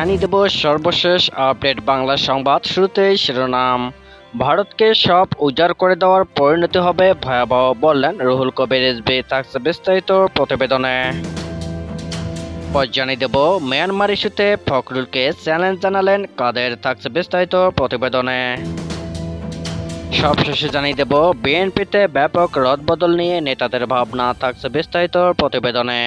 জানিয়ে দেব সর্বশেষ আপডেট বাংলা সংবাদ। শুরুতেই শিরোনাম। ভারতকে সব উজাড় করে দেওয়ার পরিণতি হবে ভয়াবহ, বললেন রুহুল কবির রিজভী। থাকছে বিস্তারিত প্রতিবেদনে। জানিয়ে দেব মিয়ানমার ইস্যুতে ফখরুলকে চ্যালেঞ্জ জানালেন কাদের। থাকছে বিস্তারিত প্রতিবেদনে। সবশেষে জানিয়ে দেব বিএনপিতে ব্যাপক রদবদল নিয়ে নেতাদের ভাবনা। থাকছে বিস্তারিত প্রতিবেদনে।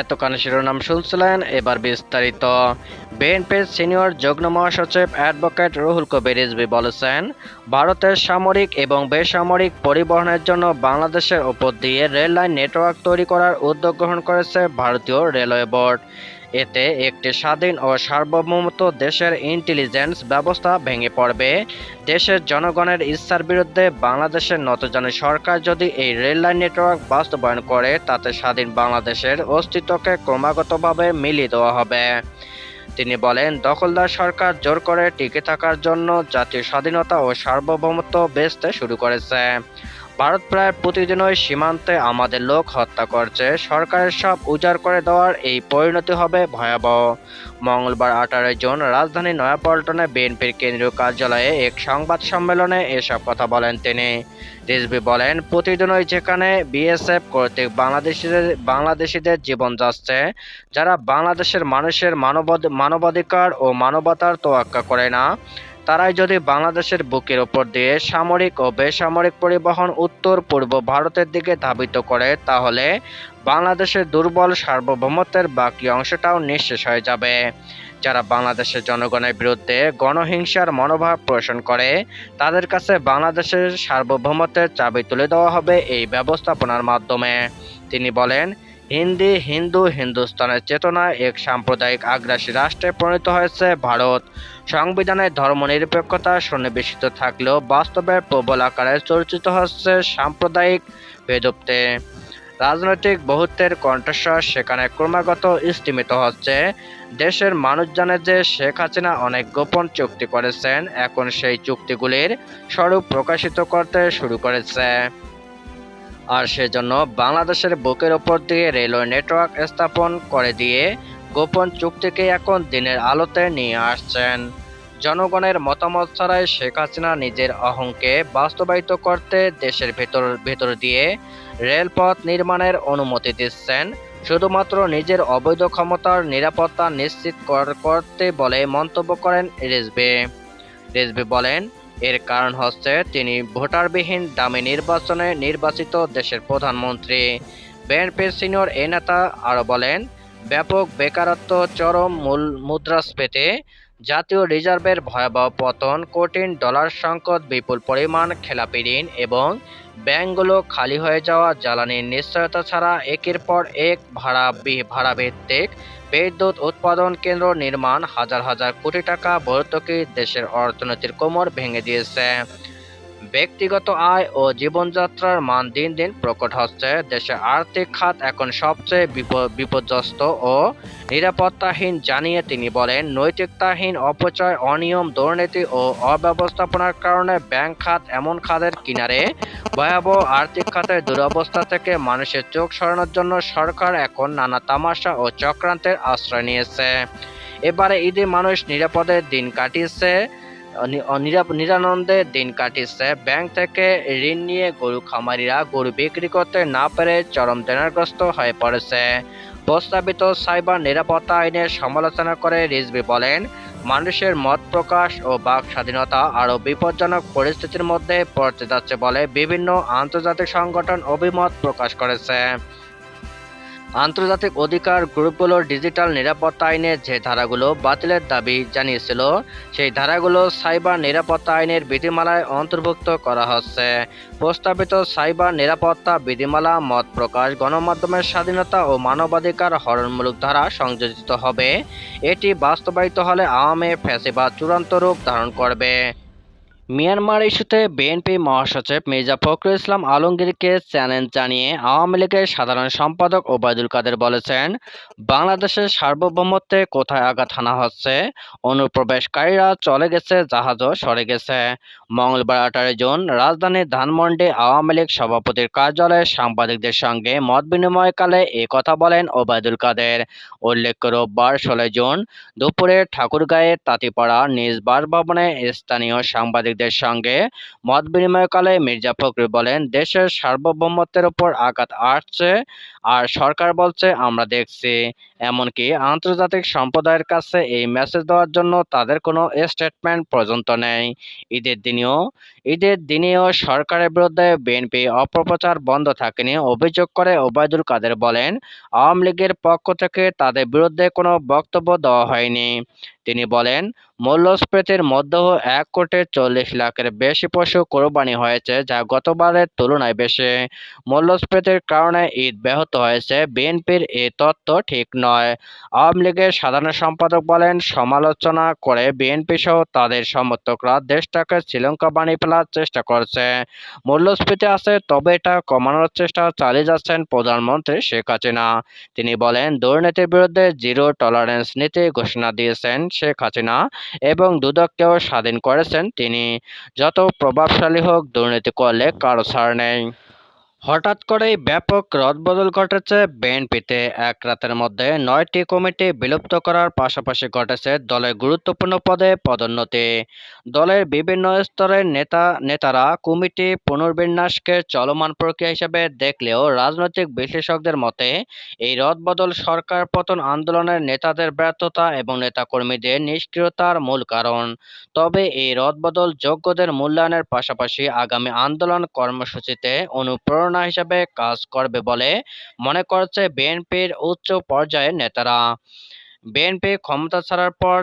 এতক্ষণ শিরোনাম শুনছিলেন, এবার বিস্তারিত। বিএনপির সিনিয়র যুগ্ম মহাসচিব অ্যাডভোকেট রুহুল কবির রিজভী বলেছেন, ভারতের সামরিক এবং বেসামরিক পরিবহনের জন্য বাংলাদেশের উপর দিয়ে রেল লাইন নেটওয়ার্ক তৈরি করার উদ্যোগ গ্রহণ করেছে ভারতীয় রেলওয়ে বোর্ড। এতে একটি স্বাধীন ও সার্বভৌমত্ব দেশের ইন্টেলিজেন্স ব্যবস্থা ভেঙে পড়বে। দেশের জনগণের ইচ্ছার বিরুদ্ধে বাংলাদেশের নতজানি সরকার যদি এই রেল লাইন নেটওয়ার্ক বাস্তবায়ন করে, তাতে স্বাধীন বাংলাদেশের অস্তিত্বকে ক্রমাগতভাবে মিলিয়ে দেওয়া হবে। তিনি বলেন, দখলদার সরকার জোর করে টিকে থাকার জন্য জাতীয় স্বাধীনতা ও সার্বভৌমত্ব বেচতে শুরু করেছে। ভারত প্রায় প্রতিদিনই সীমান্তে আমাদের লোক হত্যা করছে। সরকারের সব উজাড় করে দেওয়ার এই পরিণতি হবে ভয়াবহ। মঙ্গলবার 18 জুন রাজধানী নয়াপল্টনে বিএনপির কেন্দ্রীয় কার্যালয়ে এক সংবাদ সম্মেলনে এসব কথা বলেন তিনি। রিজভী বলেন, প্রতিদিনই যেখানে বিএসএফ কর্তৃক বাংলাদেশিদের জীবন যাচ্ছে, যারা বাংলাদেশের মানুষের মানবাধিকার ও মানবতার তোয়াক্কা করে না, তারাই যদি বাংলাদেশের বুকের ওপর দিয়ে সামরিক ও বেসামরিক পরিবহন উত্তর পূর্ব ভারতের দিকে ধাবিত করে, তাহলে বাংলাদেশের দুর্বল সার্বভৌমত্বের বাকি অংশটাও নিঃশেষ হয়ে যাবে। যারা বাংলাদেশের জনগণের বিরুদ্ধে গণহিংসার মনোভাব পোষণ করে, তাদের কাছে বাংলাদেশের সার্বভৌমত্বের চাবি তুলে দেওয়া হবে এই ব্যবস্থাপনার মাধ্যমে। তিনি বলেন, হিন্দু হিন্দুস্তানের চেতনায় এক সাম্প্রদায়িক আগ্রাসী রাষ্ট্রে পরিণত হয়েছে ভারত। সংবিধানে ধর্মনিরপেক্ষতা সন্নিবেশিত থাকলেও বাস্তবে প্রবল আকারে চর্চিত হচ্ছে সাম্প্রদায়িক ভেদাভেদে। রাজনৈতিক বহুত্বের কণ্ঠস্বর সেখানে ক্রমাগত স্তিমিত হচ্ছে। দেশের মানুষ জানে যে শেখ হাসিনা অনেক গোপন চুক্তি করেছেন, এখন সেই চুক্তিগুলির স্বরূপ প্রকাশিত করতে শুরু করেছে। আর সেজন্য বাংলাদেশের বুকের ওপর দিয়ে রেলওয়ে নেটওয়ার্ক স্থাপন করে দিয়ে গোপন চুক্তিকে এখন দিনের আলোতে নিয়ে আসছেন। জনগণের মতামত ছাড়াই শেখ হাসিনা নিজের অহংকে বাস্তবায়িত করতে দেশের ভেতর দিয়ে রেলপথ নির্মাণের অনুমতি দিচ্ছেন, শুধুমাত্র নিজের অবৈধ ক্ষমতার নিরাপত্তা নিশ্চিত করতে বলে মন্তব্য করেন রিজভী বলেন, এর কারণ হচ্ছে তিনি ভোটারবিহীন দামি নির্বাচনে নির্বাচিত দেশের প্রধানমন্ত্রী। বিএনপির সিনিয়র এই নেতা আরও বলেন, ব্যাপক বেকারত্ব, চরম মুদ্রাস্ফীতি, জাতীয় রিজার্ভের ভয়াবহ পতন, কঠিন ডলার সংকট, বিপুল পরিমাণ খেলাপি ঋণ এবং ব্যাংকগুলো খালি হয়ে যাওয়া, জ্বালানির নিশ্চয়তা ছাড়া একের পর এক ভাড়াভিত্তিক বিদ্যুৎ উৎপাদন কেন্দ্র নির্মাণ, হাজার হাজার কোটি টাকা ভর্তুকি দেশের অর্থনীতির কোমর ভেঙে দিয়েছে। ব্যক্তিগত আয় ও জীবনযাত্রার মান দিন দিন প্রকট হচ্ছে। দেশের আর্থিক খাত এখন সবচেয়ে বিপর্যস্ত ও নিরাপত্তাহীন জানিয়ে তিনি বলেন, নৈতিকতাহীন অপচয়, অনিয়ম, দুর্নীতি ও অব্যবস্থাপনার কারণে ব্যাংক খাত এমন খাদের কিনারে। ভয়াবহ আর্থিক খাতের দুরবস্থা থেকে মানুষের চোখ সরানোর জন্য সরকার এখন নানা তামাশা ও চক্রান্তের আশ্রয় নিয়েছে। এবারে ঈদে মানুষ নিরানন্দে দিন কাটিয়েছে। ব্যাংক থেকে ঋণ নিয়ে গরু খামারিরা গরু বিক্রি করতে না পেরে চরম দেনাগ্রস্ত হয়ে পড়েছে। প্রস্তাবিত সাইবার নিরাপত্তা আইনের সমালোচনা করে রিজভী বলেন, মানুষের মত প্রকাশ ও বাক স্বাধীনতা আরও বিপজ্জনক পরিস্থিতির মধ্যে পড়তে যাচ্ছে বলে বিভিন্ন আন্তর্জাতিক সংগঠন অভিমত প্রকাশ করেছে। আন্তর্জাতিক অধিকার গ্রুপগুলোর ডিজিটাল নিরাপত্তা আইনের যে ধারাগুলো বাতিলের দাবি জানিয়েছিল, সেই ধারাগুলো সাইবার নিরাপত্তা আইনের বিধিমালায় অন্তর্ভুক্ত করা হচ্ছে। প্রস্তাবিত সাইবার নিরাপত্তা বিধিমালা মত প্রকাশ, গণমাধ্যমের স্বাধীনতা ও মানবাধিকার হরণমূলক ধারা সংযোজিত হবে। এটি বাস্তবায়িত হলে আওয়ামী ফ্যাসিবাদ চূড়ান্ত রূপ ধারণ করবে। মিয়ানমার ইস্যুতে বিএনপি মহাসচিব মির্জা ফখরুল ইসলাম আলমগীরকে চ্যালেঞ্জ জানিয়ে আওয়ামী লীগের সাধারণ সম্পাদক ওবায়দুল কাদের বলেছেন, বাংলাদেশের সার্বভৌমত্বে কোথায় আঘাত হানা হচ্ছে? অনুপ্রবেশকারীরা চলে গেছে, জাহাজও সরে গেছে। মঙ্গলবার 18 জুন রাজধানীর ধানমন্ডি আওয়ামী লীগ সভাপতির কার্যালয়ে সাংবাদিকদের সঙ্গে মতবিনিময়কালে এ কথা বলেন ওবায়দুল কাদের। উল্লেখ্য, রোববার 16 জুন দুপুরে ঠাকুরগাঁয়ের তাঁতিপাড়া নিজ বাসভবনে স্থানীয় সাংবাদিকদের সঙ্গে মতবিনিময়কালে মির্জা ফখরুল বলেন, দেশের সার্বভৌমত্বের ওপর আঘাত আসছে আর সরকার বলছে আমরা দেখছি। এমনকি আন্তর্জাতিক সম্প্রদায়ের কাছে এই মেসেজ দেওয়ার জন্য তাদের কোনো স্টেটমেন্ট পর্যন্ত নেই। ঈদের দিনেও সরকারের বিরুদ্ধে বিএনপি অপপ্রচার বন্ধ থাকেনি অভিযোগ করে ওবায়দুল কাদের বলেন, আওয়ামী লীগের পক্ষ থেকে তাদের বিরুদ্ধে কোনো বক্তব্য দেওয়া হয়নি। তিনি বলেন, মূল্যস্ফীতির মধ্যেও 1,40,00,000-এর বেশি পশু কোরবানি হয়েছে, যা গতবারের তুলনায় বেশি। মূল্যস্ফীতির কারণে ঈদ ব্যাহত হয়েছে, বিএনপির এই তথ্য ঠিক নয়। আওয়ামী লীগের সাধারণ সম্পাদক বলেন, সমালোচনা করে বিএনপিসহ তাদের সমর্থকরা দেশটাকে শ্রীলঙ্কা বানিয়ে ফেলার চেষ্টা করছে। মূল্যস্ফীতি আছে, তবে এটা কমানোর চেষ্টা চালিয়ে যাচ্ছেন প্রধানমন্ত্রী শেখ হাসিনা। তিনি বলেন, দুর্নীতির বিরুদ্ধে জিরো টলারেন্স নীতি ঘোষণা দিয়েছেন শেখ হাসিনা এবং দুদককেও স্বাধীন করেছেন তিনি। যত প্রভাবশালী হোক, দুর্নীতি করলে কারো ছাড় নেই। হঠাৎ করেই ব্যাপক রদবদল ঘটেছে বিএনপিতে। এক রাতের মধ্যে 9টি কমিটি বিলুপ্ত করার পাশাপাশি ঘটেছে দলের গুরুত্বপূর্ণ পদে পদোন্নতি। দলের বিভিন্ন স্তরের নেতারা কমিটি পুনর্বিন্যাসকে চলমান প্রক্রিয়া হিসেবে দেখলেও রাজনৈতিক বিশ্লেষকদের মতে এই রদবদল সরকার পতন আন্দোলনের নেতাদের ব্যর্থতা এবং নেতাকর্মীদের নিষ্ক্রিয়তার মূল কারণ। তবে এই রদবদল যোগ্যদের মূল্যায়নের পাশাপাশি আগামী আন্দোলন কর্মসূচিতে অনুপ্রেরণা হিসেবে কাজ করবে বলে মনে করছে বিএনপির উচ্চ পর্যায়ের নেতারা। বিএনপি ক্ষমতা ছাড়ার পর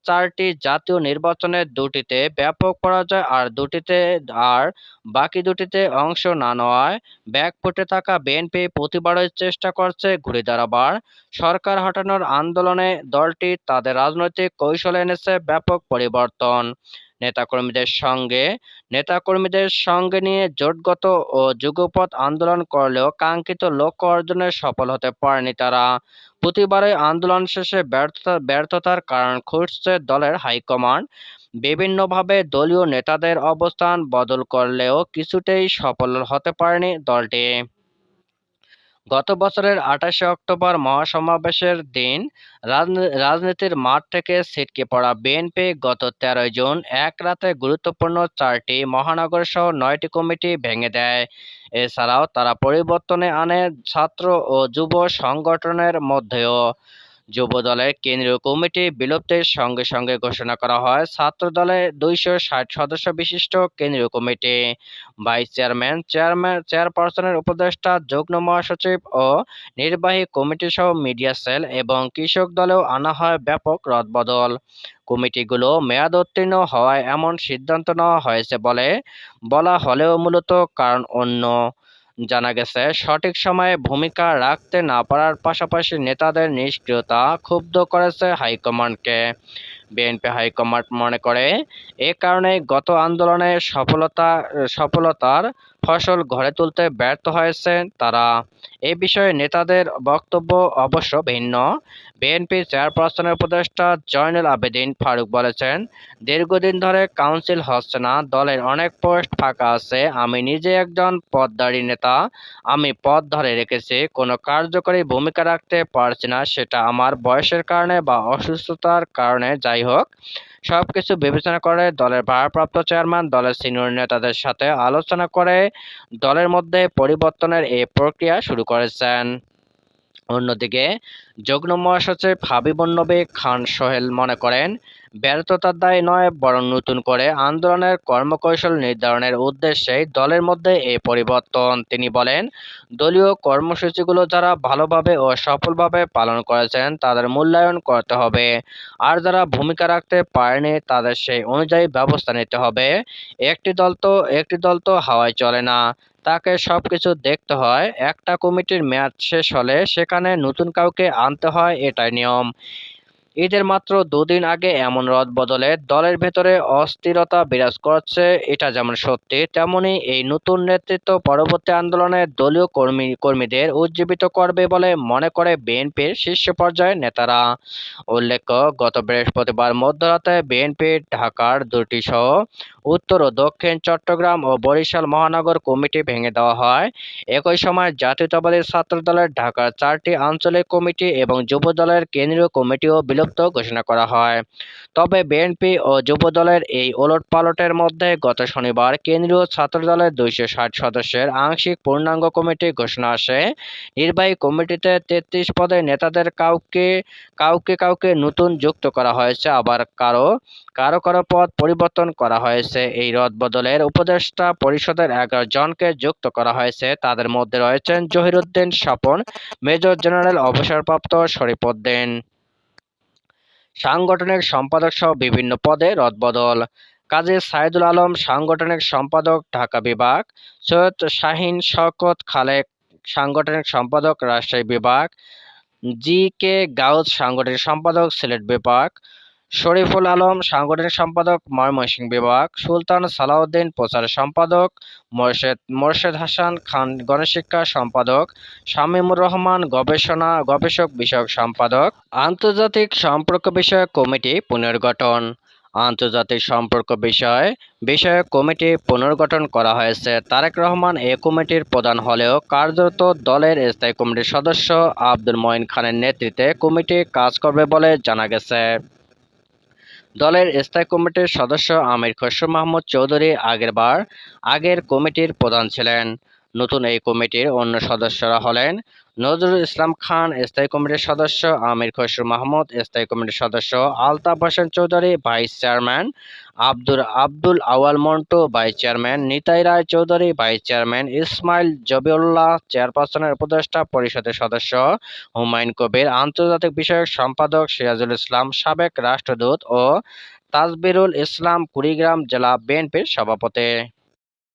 চারটি জাতীয় নির্বাচনের দুটিতে ব্যাপক পরাজয় আর বাকি দুটিতে অংশ না নেওয়ায় ব্যাকফুটে থাকা বিএনপি প্রতিবারই চেষ্টা করছে ঘুরে দাঁড়াবার। সরকার হটানোর আন্দোলনে দলটি তাদের রাজনৈতিক কৌশলে এনেছে ব্যাপক পরিবর্তন। নেতাকর্মীদের সঙ্গে নিয়ে জোটগত ও যুগপৎ আন্দোলন করলেও কাঙ্ক্ষিত লক্ষ্য অর্জনে সফল হতে পারেনি তারা। প্রতিবারই আন্দোলন শেষে ব্যর্থতার কারণ খুঁজছে দলের হাইকমান্ড। বিভিন্নভাবে দলীয় নেতাদের অবস্থান বদল করলেও কিছুতেই সফল হতে পারেনি দলটি। গত বছরের 28শে অক্টোবর মহাসমাবেশের দিন রাজনীতির মাঠ থেকে ছিটকে পড়া বিএনপি গত 13 জুন এক রাতে গুরুত্বপূর্ণ 4টি মহানগরসহ 9টি কমিটি ভেঙে দেয়। এছাড়াও তারা পরিবর্তনে আনে ছাত্র ও যুব সংগঠনের মধ্যেও। যুবদলের কেন্দ্রীয় কমিটি বিলুপ্তির সঙ্গে সঙ্গে ঘোষণা করা হয় ছাত্রদলে 260 সদস্য বিশিষ্ট কেন্দ্রীয় কমিটি। ভাইস চেয়ারপারসনের উপদেষ্টা, যুগ্ম মহাসচিব ও নির্বাহী কমিটিসহ মিডিয়া সেল এবং কৃষক দলেও আনা হয় ব্যাপক রদবদল। কমিটিগুলো মেয়াদ উত্তীর্ণ হওয়ায় এমন সিদ্ধান্ত নেওয়া হয়েছে বলা হলেও মূলত কারণ অন্য। জানা গেছে, সঠিক সময়ে ভূমিকা রাখতে না পারার পাশাপাশি নেতাদের নিষ্ক্রিয়তা ক্ষুব্ধ করেছে হাইকমান্ডকে। বিএনপি হাইকমান্ড মনে করে, এ কারণেই গত আন্দোলনে সফলতার ফসল ঘরে তুলতে ব্যর্থ হয়েছে তারা। এ বিষয়ে নেতাদের বক্তব্য অবশ্য ভিন্ন। বিএনপি চেয়ারপারসনের উপদেষ্টা জয়নুল আবেদিন ফারুক বলেছেন, দীর্ঘদিন ধরে কাউন্সিল হচ্ছে না, দলের অনেক পোস্ট ফাঁকা আছে। আমি নিজে একজন পদধারী নেতা, আমি পদ ধরে রেখেছি, কোনো কার্যকরী ভূমিকা রাখতে পারছি না, সেটা আমার বয়সের কারণে বা অসুস্থতার কারণে। যাই হোক, সবকিছু বিবেচনা করে দলের ভারপ্রাপ্ত চেয়ারম্যান দলের সিনিয়র নেতাদের সাথে আলোচনা করে দলের মধ্যে পরিবর্তনের এই প্রক্রিয়া শুরু করেছেন। অন্যদিকে যুগ্ম মহাসচিব হাবিবুন নবী খান সোহেল মনে করেন, ব্যর্থতার দায় নয়, বরং নতুন করে আন্দোলনের কর্মকৌশল নির্ধারণের উদ্দেশ্যেই দলের মধ্যে এই পরিবর্তন। তিনি বলেন, দলীয় কর্মসূচিগুলো যারা ভালোভাবে ও সফলভাবে পালন করেছেন তাদের মূল্যায়ন করতে হবে, আর যারা ভূমিকা রাখতে পারেনি তাদের সেই অনুযায়ী ব্যবস্থা নিতে হবে। একটি দল তো হাওয়ায় চলে না, তাকে সবকিছু দেখতে হয়। একটা কমিটির মেয়াদ শেষ হলে সেখানে নতুন কাউকে আনতে হয়, এটাই নিয়ম। ঈদের মাত্র দুদিন আগে এমন রদবদলে দলের ভেতরে অস্থিরতা বিরাজ করছে, এটা যেমন সত্যি, তেমনি এই নতুন নেতৃত্ব পরবর্তী আন্দোলনে দলীয় কর্মীদের উজ্জীবিত করবে বলে মনে করে বিএনপির শীর্ষ পর্যায়ের নেতারা। উল্লেখ্য, গত বৃহস্পতিবার মধ্যরাতে বিএনপির ঢাকার দুটি সহ উত্তর ও দক্ষিণ চট্টগ্রাম ও বরিশাল মহানগর কমিটি ভেঙে দেওয়া হয়। একই সময় জাতীয়তাবাদী ছাত্রদলের ঢাকার 4টি আঞ্চলিক কমিটি এবং যুব দলের কেন্দ্রীয় কমিটিও বিলুপ্ত ঘোষণা করা হয়। তবে বিএনপি ও যুব দলের এই ওলটপালটের মধ্যে গত শনিবার কেন্দ্রীয় ছাত্রদলের 260 সদস্যের আংশিক পূর্ণাঙ্গ কমিটি ঘোষণা আসে। নির্বাহী কমিটিতে 33 পদের নেতাদের কাউকে কাউকে কাউকে নতুন যুক্ত করা হয়েছে, আবার কারো কারো কারো পদ পরিবর্তন করা হয়েছে। এই রদবদলের উপদেষ্টা পরিষদের 11 জনকে যুক্ত করা হয়েছে। তাদের মধ্যে রয়েছেন জহিরুদ্দিন স্বপন, মেজর জেনারেল অবসরপ্রাপ্ত শরীফ উদ্দিন। সাংগঠনিক সম্পাদক সহ বিভিন্ন পদে রদবদল: কাজী সাইদুল আলম সাংগঠনিক সম্পাদক ঢাকা বিভাগ, সৈয়দ শাহীন শওকত খালেক সাংগঠনিক সম্পাদক রাজশাহী বিভাগ, জি কে গাউস সাংগঠনিক সম্পাদক সিলেট বিভাগ, শরীফুল আলম সাংগঠনিক সম্পাদক ময়মনসিংহ বিভাগ, সুলতান সালাউদ্দিন প্রচার সম্পাদক, মোর্শেদ হাসান খান গণশিক্ষা সম্পাদক, শামীমুর রহমান গবেষক বিষয়ক সম্পাদক। আন্তর্জাতিক সম্পর্ক বিষয়ক কমিটি পুনর্গঠন: আন্তর্জাতিক সম্পর্ক বিষয়ক কমিটি পুনর্গঠন করা হয়েছে। তারেক রহমান এ কমিটির প্রধান হলেও কার্যত দলের স্থায়ী কমিটির সদস্য আব্দুল মঈন খানের নেতৃত্বে কমিটি কাজ করবে বলে জানা গেছে। দলের স্থায়ী কমিটির সদস্য আমির খসরু মাহমুদ চৌধুরী আগের কমিটির প্রধান ছিলেন। নতুন এই কমিটির অন্য সদস্যরা হলেন: নজরুল ইসলাম খান স্থায়ী কমিটির সদস্য, আমির খসরু মাহমুদ স্থায়ী কমিটির সদস্য, আলতাফ হোসেন চৌধুরী ভাইস চেয়ারম্যান, আব্দুল আওয়াল মন্টু ভাইস চেয়ারম্যান, নিতাই রায় চৌধুরী ভাইস চেয়ারম্যান, ইসমাইল জবিউল্লাহ চেয়ারপারসনের উপদেষ্টা পরিষদের সদস্য, হুমায়ুন কবির আন্তর্জাতিক বিষয়ক সম্পাদক, সিরাজুল ইসলাম সাবেক রাষ্ট্রদূত ও তাজবিরুল ইসলাম কুড়িগ্রাম জেলা বিএনপির সভাপতি।